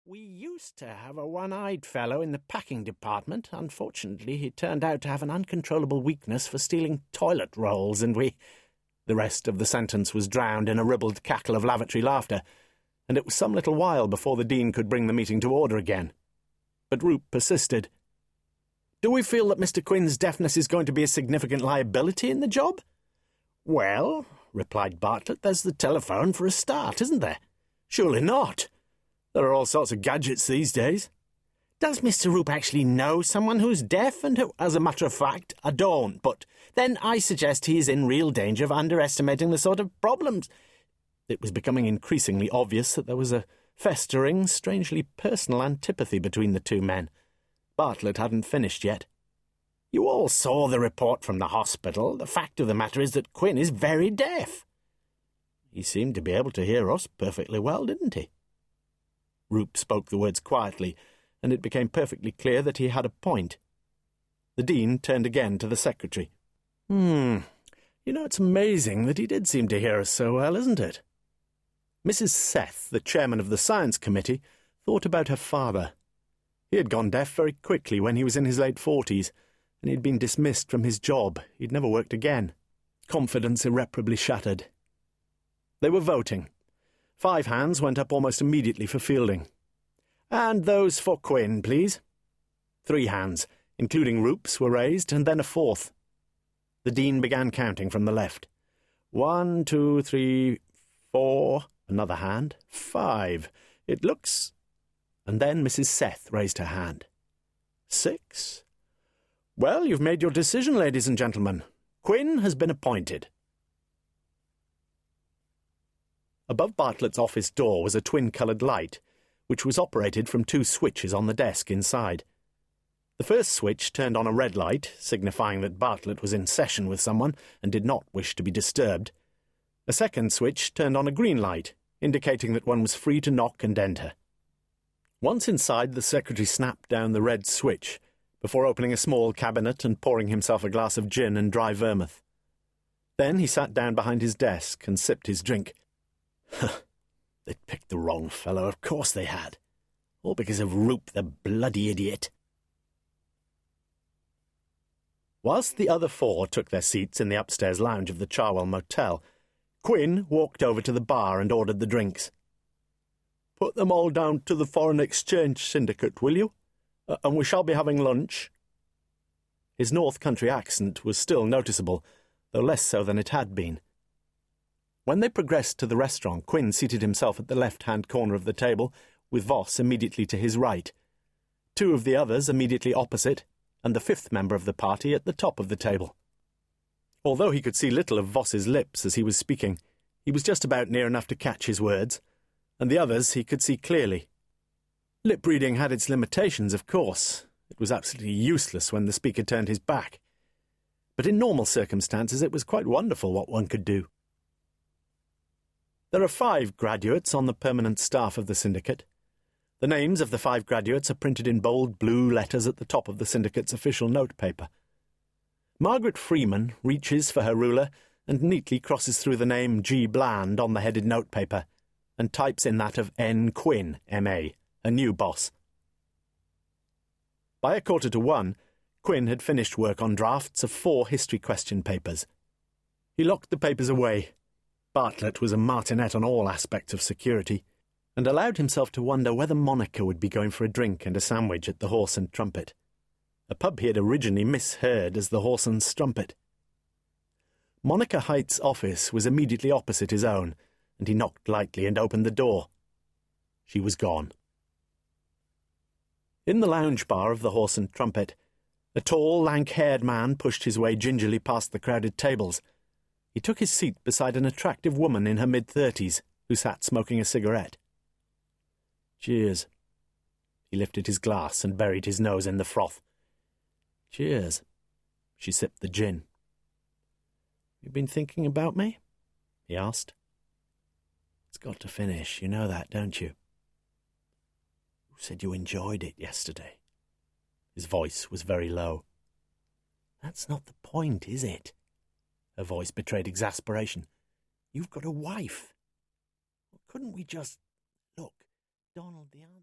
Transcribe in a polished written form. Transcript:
We used to have a one-eyed fellow in the packing department. Unfortunately, he turned out to have an uncontrollable weakness for stealing toilet rolls, and we—" The rest of the sentence was drowned in a ribald cackle of lavatory laughter, and it was some little while before the Dean could bring the meeting to order again. But Roop persisted. "Do we feel that Mr. Quinn's deafness is going to be a significant liability in the job?" "Well," replied Bartlett, "there's the telephone for a start, isn't there?" "Surely not. There are all sorts of gadgets these days." "Does Mr. Roop actually know someone who's deaf and who—" "As a matter of fact, I don't, but then I suggest he is in real danger of underestimating the sort of problems—" It was becoming increasingly obvious that there was a festering, strangely personal antipathy between the two men. Bartlett hadn't finished yet. "You all saw the report from the hospital. The fact of the matter is that Quinn is very deaf." "He seemed to be able to hear us perfectly well, didn't he?" Roop spoke the words quietly, and it became perfectly clear that he had a point. The Dean turned again to the secretary. You know, it's amazing that he did seem to hear us so well, isn't it?" Mrs. Seth, the chairman of the Science Committee, thought about her father. He had gone deaf very quickly when he was in his late 40s, and he had been dismissed from his job. He'd never worked again. Confidence irreparably shattered. They were voting. 5 hands went up almost immediately for Fielding. "And those for Quinn, please." 3 hands, including Roop's, were raised, and then a 4th. The Dean began counting from the left. 1, 2, 3, 4, another hand, 5. It looks— And then Mrs. Seth raised her hand. 6. "Well, you've made your decision, ladies and gentlemen. Quinn has been appointed." Above Bartlett's office door was a twin-coloured light, which was operated from 2 switches on the desk inside. The first switch turned on a red light, signifying that Bartlett was in session with someone and did not wish to be disturbed. A second switch turned on a green light, indicating that one was free to knock and enter. Once inside, the secretary snapped down the red switch, before opening a small cabinet and pouring himself a glass of gin and dry vermouth. Then he sat down behind his desk and sipped his drink. They'd picked the wrong fellow, of course they had. All because of Roop, the bloody idiot. Whilst the other 4 took their seats in the upstairs lounge of the Charwell Motel, Quinn walked over to the bar and ordered the drinks. "Put them all down to the Foreign Exchange Syndicate, will you? And we shall be having lunch." His North Country accent was still noticeable, though less so than it had been. When they progressed to the restaurant, Quinn seated himself at the left-hand corner of the table, with Voss immediately to his right, 2 of the others immediately opposite, and the 5th member of the party at the top of the table. Although he could see little of Voss's lips as he was speaking, he was just about near enough to catch his words, and the others he could see clearly. Lip-reading had its limitations, of course. It was absolutely useless when the speaker turned his back. But in normal circumstances it was quite wonderful what one could do. There are 5 graduates on the permanent staff of the syndicate. The names of the 5 graduates are printed in bold blue letters at the top of the syndicate's official notepaper. Margaret Freeman reaches for her ruler and neatly crosses through the name G. Bland on the headed notepaper, and types in that of N. Quinn, M.A., a new boss. By 1:45, Quinn had finished work on drafts of 4 history question papers. He locked the papers away. Bartlett was a martinet on all aspects of security, and allowed himself to wonder whether Monica would be going for a drink and a sandwich at the Horse and Trumpet, a pub he had originally misheard as the Horse and Strumpet. Monica Height's office was immediately opposite his own, and he knocked lightly and opened the door. She was gone. In the lounge bar of the Horse and Trumpet, a tall, lank-haired man pushed his way gingerly past the crowded tables. He took his seat beside an attractive woman in her mid-30s, who sat smoking a cigarette. "Cheers." He lifted his glass and buried his nose in the froth. "Cheers." She sipped the gin. "You been thinking about me?" he asked. "It's got to finish, you know that, don't you?" "You said you enjoyed it yesterday." His voice was very low. "That's not the point, is it?" Her voice betrayed exasperation. "You've got a wife. Couldn't we just— Look, Donald, the answer..."